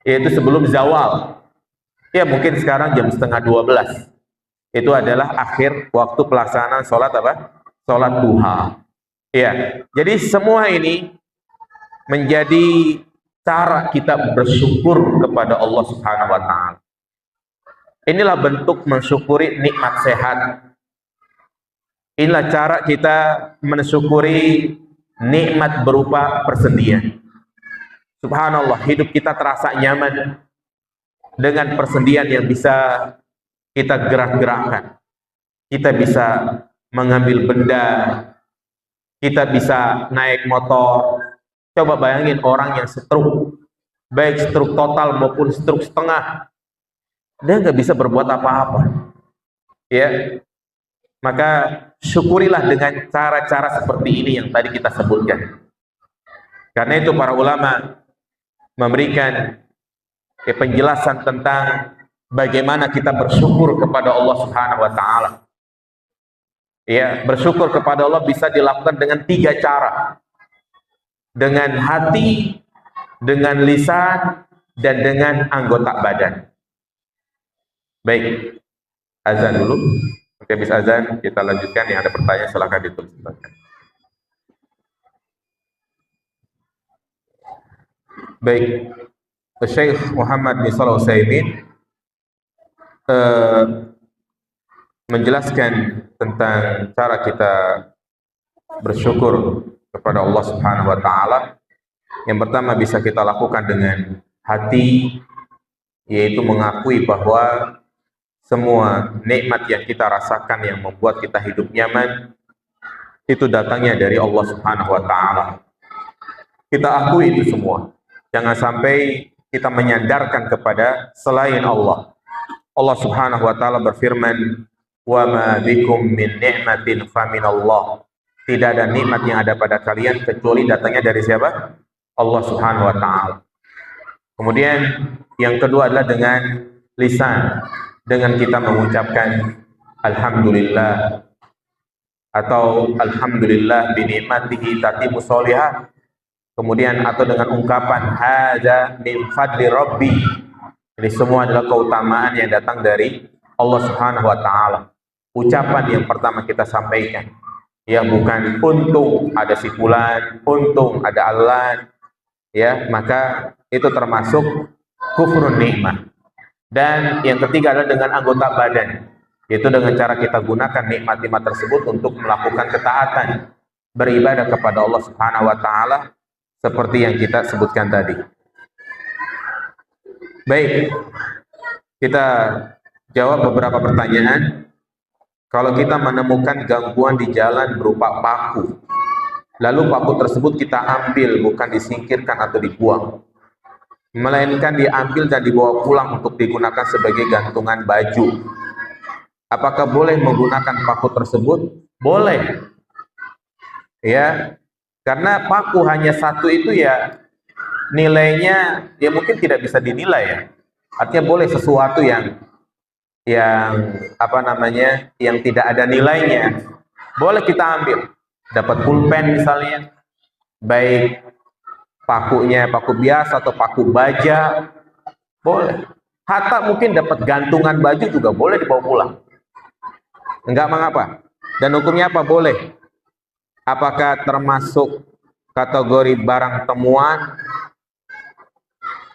yaitu sebelum zawal. Ya, mungkin sekarang jam setengah 12. Itu adalah akhir waktu pelaksanaan sholat apa? Sholat duha. Ya, jadi semua ini menjadi cara kita bersyukur kepada Allah Subhanahu wa taala. Inilah bentuk mensyukuri nikmat sehat. Inilah cara kita mensyukuri nikmat berupa persendian. Subhanallah, hidup kita terasa nyaman dengan persendian yang bisa kita gerak-gerakkan. Kita bisa mengambil benda, kita bisa naik motor. Coba bayangin orang yang stroke, baik stroke total maupun stroke setengah, dia nggak bisa berbuat apa-apa. Ya, maka syukurilah dengan cara-cara seperti ini yang tadi kita sebutkan. Karena itu para ulama memberikan penjelasan tentang bagaimana kita bersyukur kepada Allah Subhanahu wa taala. Ya, bersyukur kepada Allah bisa dilakukan dengan 3 cara. Dengan hati, dengan lisan, dan dengan anggota badan. Baik, azan dulu. Oke, habis azan kita lanjutkan. Yang ada pertanyaan silakan ditulis. Baik, Syekh Muhammad bin Shalih Al-Utsaimin menjelaskan tentang cara kita bersyukur kepada Allah Subhanahu wa taala. Yang pertama bisa kita lakukan dengan hati, yaitu mengakui bahwa semua nikmat yang kita rasakan yang membuat kita hidup nyaman itu datangnya dari Allah Subhanahu wa taala. Kita akui itu semua. Jangan sampai kita menyandarkan kepada selain Allah. Allah Subhanahu wa taala berfirman, "Wa ma bikum min ni'matin faminallah." Tidak ada nikmat yang ada pada kalian kecuali datangnya dari siapa? Allah Subhanahu wa taala. Kemudian yang kedua adalah dengan lisan, dengan kita mengucapkan alhamdulillah atau alhamdulillah bi ni'matihi tatimmu sholihah. kemudian atau dengan ungkapan hadza min fadli rabbi. Ini semua adalah keutamaan yang datang dari Allah Subhanahu wa taala. Ucapan yang pertama kita sampaikan, ya bukan untung ada si fulan, untung ada Allah, ya, maka itu termasuk kufrun nikmah. Dan yang ketiga adalah dengan anggota badan, yaitu dengan cara kita gunakan nikmat-nikmat tersebut untuk melakukan ketaatan, beribadah kepada Allah Subhanahu wa taala seperti yang kita sebutkan tadi. Baik, kita jawab beberapa pertanyaan. Kalau kita menemukan gangguan di jalan berupa paku, lalu paku tersebut kita ambil, bukan disingkirkan atau dibuang, melainkan diambil dan dibawa pulang untuk digunakan sebagai gantungan baju, apakah boleh menggunakan paku tersebut? Boleh, ya, karena paku hanya satu itu ya nilainya ya mungkin tidak bisa dinilai ya. Artinya boleh sesuatu yang apa namanya, yang tidak ada nilainya, boleh kita ambil. Dapat pulpen misalnya, baik pakunya paku biasa atau paku baja, boleh. Hatta mungkin dapat gantungan baju juga boleh dibawa pulang, enggak mengapa. Dan hukumnya apa? Boleh. Apakah termasuk kategori barang temuan?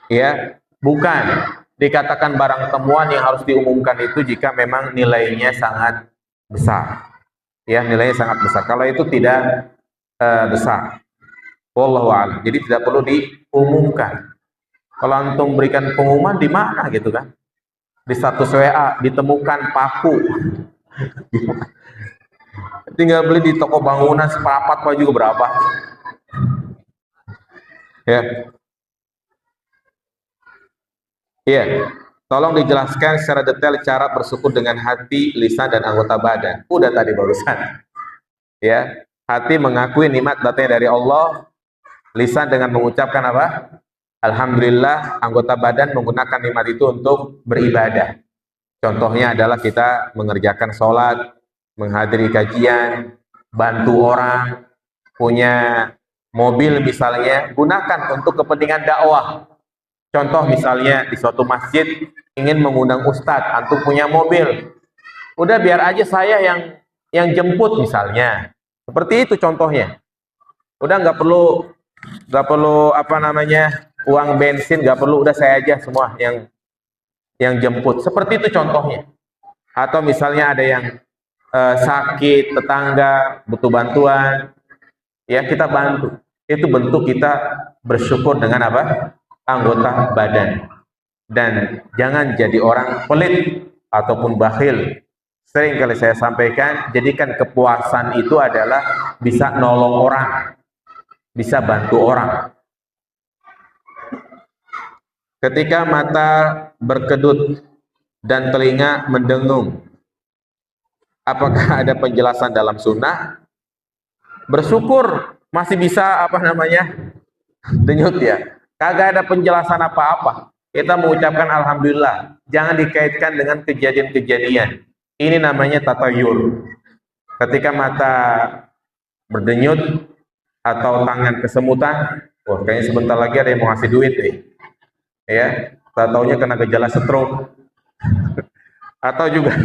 Ya, bukan. Dikatakan barang temuan yang harus diumumkan itu jika memang nilainya sangat besar. Ya, nilainya sangat besar. Kalau itu tidak besar, wallahu a'lam. Jadi tidak perlu diumumkan. Kalau antum berikan pengumuman di mana gitu kan? Di status WA ditemukan paku. Tinggal beli di toko bangunan sepapat Pak juga berapa? Ya. Iya, tolong dijelaskan secara detail cara bersyukur dengan hati, lisan, dan anggota badan. Udah tadi barusan. Ya, hati mengakui nikmat datangnya dari Allah, lisan dengan mengucapkan apa? Alhamdulillah, anggota badan menggunakan nikmat itu untuk beribadah. Contohnya adalah kita mengerjakan sholat, menghadiri kajian, bantu orang, punya mobil misalnya, gunakan untuk kepentingan dakwah. Contoh misalnya di suatu masjid ingin mengundang ustadz, antum punya mobil, udah biar aja saya yang jemput misalnya, seperti itu contohnya. Udah nggak perlu apa namanya uang bensin, nggak perlu, udah saya aja semua yang jemput, seperti itu contohnya. Atau misalnya ada yang sakit, tetangga butuh bantuan, ya kita bantu, itu bentuk kita bersyukur dengan apa? Anggota badan. Dan jangan jadi orang pelit ataupun bakhil. Sering kali saya sampaikan, jadikan kepuasan itu adalah bisa nolong orang, bisa bantu orang. Ketika mata berkedut dan telinga mendengung, apakah ada penjelasan dalam sunnah? Bersyukur masih bisa apa namanya denyut ya. Kagak ada penjelasan apa-apa. Kita mengucapkan alhamdulillah. Jangan dikaitkan dengan kejadian-kejadian. Ini namanya tatayur. Ketika mata berdenyut atau tangan kesemutan, wah kayaknya sebentar lagi ada yang mau ngasih duit nih. Ya, taunya kena gejala stroke. Atau juga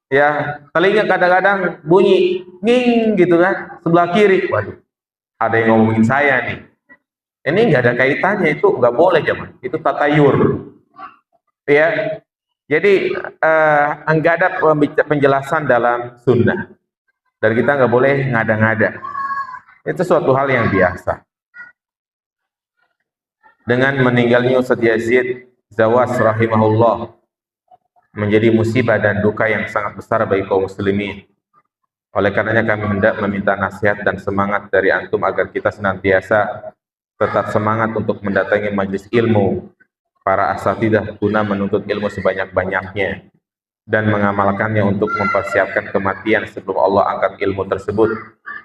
ya, telinga kadang-kadang bunyi nging gitu kan, sebelah kiri. Waduh, ada yang ngomongin saya nih. Ini nggak ada kaitannya, itu nggak boleh zaman, itu tatayur, ya. Jadi nggak ada penjelasan dalam sunnah, dan kita nggak boleh ngada-ngada. Itu suatu hal yang biasa. Dengan meninggalnya Ustadz Yazid Zawas rahimahullah menjadi musibah dan duka yang sangat besar bagi kaum muslimin. Oleh karenanya kami hendak meminta nasihat dan semangat dari antum agar kita senantiasa tetap semangat untuk mendatangi majelis ilmu para asatidah guna menuntut ilmu sebanyak-banyaknya dan mengamalkannya untuk mempersiapkan kematian sebelum Allah angkat ilmu tersebut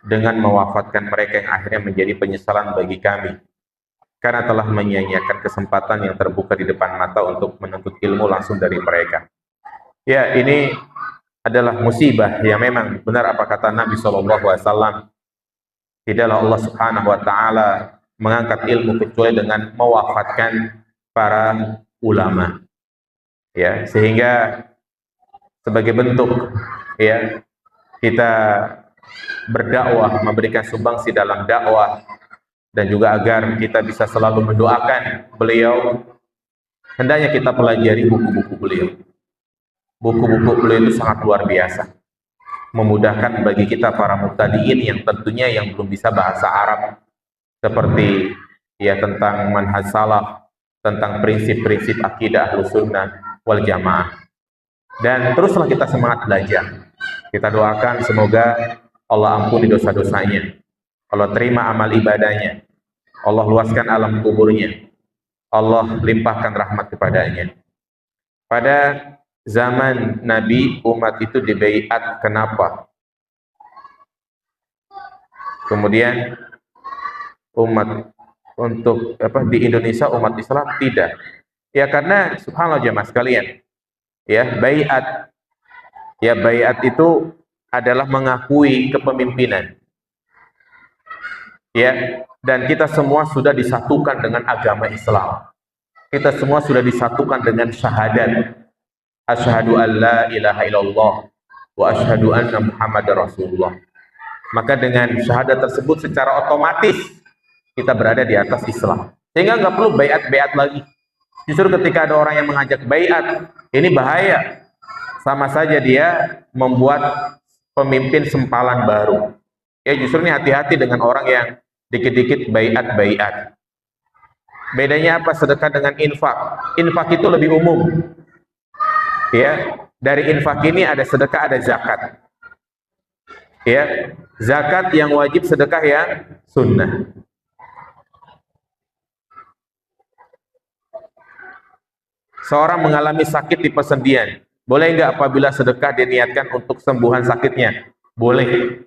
dengan mewafatkan mereka yang akhirnya menjadi penyesalan bagi kami karena telah menyia-nyiakan kesempatan yang terbuka di depan mata untuk menuntut ilmu langsung dari mereka. Ya, ini adalah musibah yang memang benar apa kata Nabi SAW, tidaklah Allah Subhanahu wa taala mengangkat ilmu kecuali dengan mewafatkan para ulama. Ya, sehingga sebagai bentuk ya kita berdakwah, memberikan sumbangsi dalam dakwah, dan juga agar kita bisa selalu mendoakan beliau, hendaknya kita pelajari buku-buku beliau. Buku-buku beliau itu sangat luar biasa, memudahkan bagi kita para mubtadiin yang tentunya yang belum bisa bahasa Arab, seperti ya tentang manhaj salaf, tentang prinsip-prinsip akidah Ahlus Sunnah wal Jamaah. Dan teruslah kita semangat belajar. Kita doakan semoga Allah ampuni dosa-dosanya, Allah terima amal ibadahnya, Allah luaskan alam kuburnya, Allah limpahkan rahmat kepadanya. Pada zaman Nabi, umat itu dibaiat. Kenapa? Kemudian umat untuk di Indonesia umat Islam tidak. Ya karena subhanallah jemaah sekalian, ya baiat. Ya baiat itu adalah mengakui kepemimpinan. Ya, dan kita semua sudah disatukan dengan agama Islam. Kita semua sudah disatukan dengan syahadat. Asyhadu an la ilaha illallah wa asyhadu anna Muhammadar Rasulullah. Maka dengan syahadat tersebut secara otomatis kita berada di atas Islam. Sehingga nggak perlu baiat-baiat lagi. Justru ketika ada orang yang mengajak baiat, ini bahaya. Sama saja dia membuat pemimpin sempalan baru. Ya justru ini hati-hati dengan orang yang dikit-dikit baiat-baiat. Bedanya apa sedekah dengan infak? Infak itu lebih umum. Ya, dari infak ini ada sedekah, ada zakat. Ya, zakat yang wajib, sedekah yang sunnah. Seorang mengalami sakit di persendian, boleh nggak apabila sedekah diniatkan untuk sembuhan sakitnya? Boleh.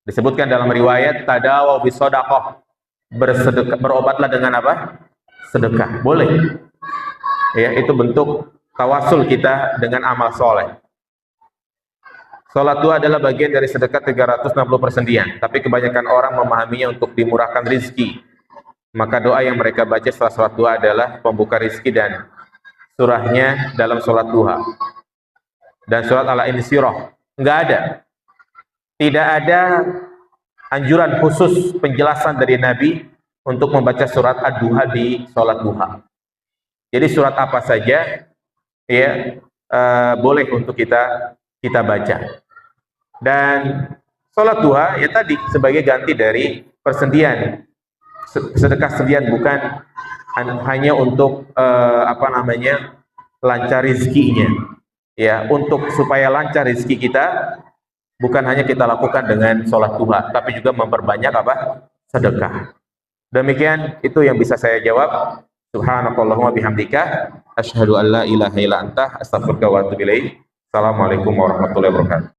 Disebutkan dalam riwayat tadawaw bisodaqah, bersedekah, berobatlah dengan apa? Sedekah. Boleh. Ya, itu bentuk tawasul kita dengan amal soleh. Salat duha adalah bagian dari sedekah 360 persendian, tapi kebanyakan orang memahaminya untuk dimurahkan rizki. Maka doa yang mereka baca setelah salat duha adalah pembuka rizki dan surahnya dalam salat duha. Dan surat al-insyirah enggak ada. Tidak ada anjuran khusus penjelasan dari Nabi untuk membaca surat ad-duha di salat duha. Jadi surat apa saja ya boleh untuk kita baca. Dan salat duha ya tadi sebagai ganti dari persendian. Sedekah sendian bukan hanya untuk lancar rizkinya. Ya, untuk supaya lancar rizki kita, bukan hanya kita lakukan dengan sholat duha, tapi juga memperbanyak sedekah. Demikian itu yang bisa saya jawab. Subhanakallahumma bihamdika asyhadu an la ilaha illa anta astaghfiruka wa atubu ilaik. Assalamualaikum warahmatullahi wabarakatuh.